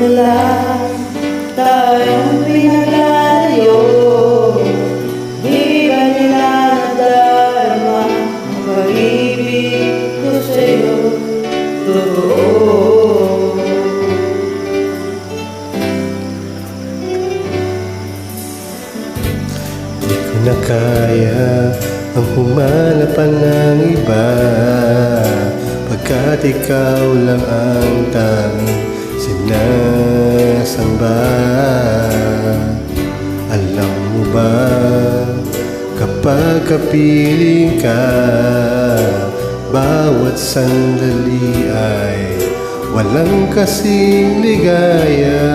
na lang tayong pinaglalayo. Di ba nila nadarama ang pag-ibig ko sa'yo? Totoo. Di ko na kaya ang humanap pa ng iba, pagkat ikaw lang ang tanging sinasamba. Alam mo ba, kapag kapiling ka, bawat sandali ay walang kasing ligaya.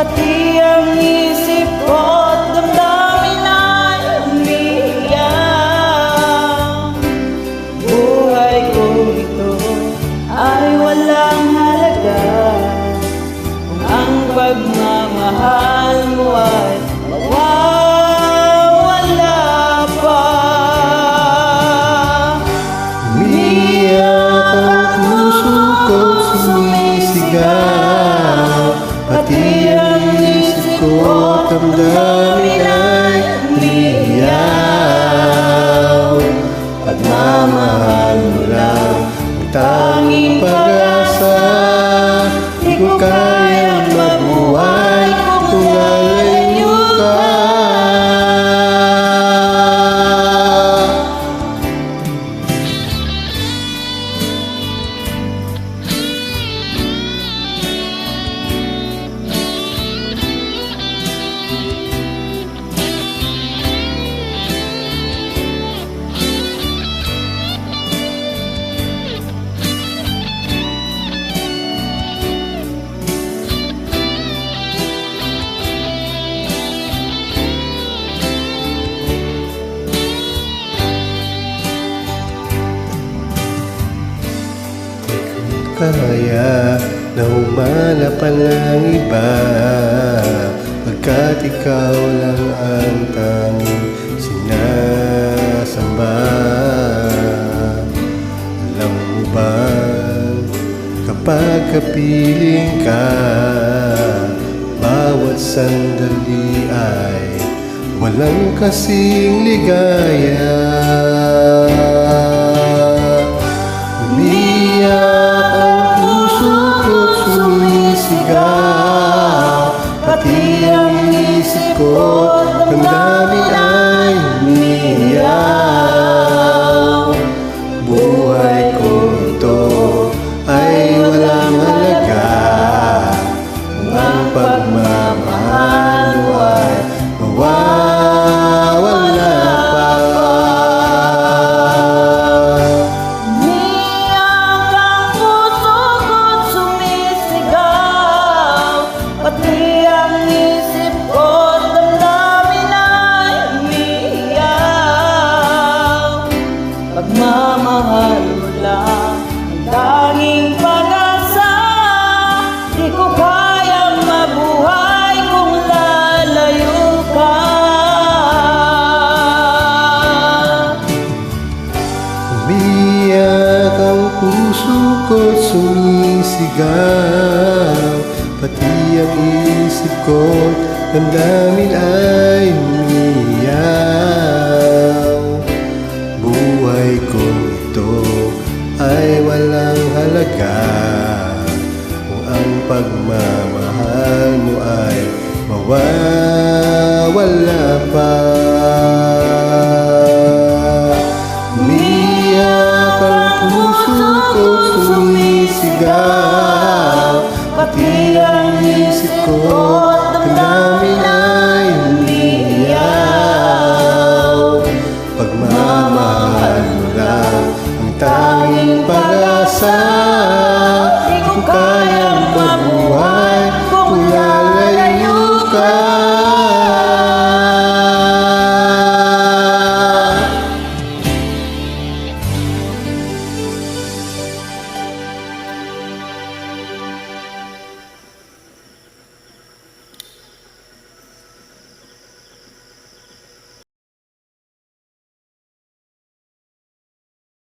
Pati ang isip ko at damdamin ay umiiyak. Buhay ko ito ay walang halaga kung ang pagmamahal mo ay mawawala pa. Umiiyak ang puso ko, sumisigaw, pati damdamin ay umiiyak. Pagmamahal mo lang ang tanging pag-asa. Di ko kayang mabuhay kung lalayo ka. Kaya na humanap pa ng iba, pagkat ikaw lang ang tanging sinasamba. Alam mo ba, kapag kapiling ka, bawat sandali ay walang kasing ligaya. Pati ang isip ko at damdamin ay umiiyak. Buhay ko ito ay walang halaga kung ang pagmamahal mo ay mawawala pa. Umiiyak ang puso ko't sumisigaw, pati ang isip ko at damdamin ay umiiyak. Pagmamahal mo lang ang tanging pag-asa. Di ko kayang mabuhay kung lalayo ka. Umiiyak ang puso ko't sumisigaw, pati ang isip ko't damdamin ay umiiyak. Buhay ko ito ay walang halaga kung ang pagmamahal mo ay mawawala pa. Umiiyak ang puso ko't sumisigaw,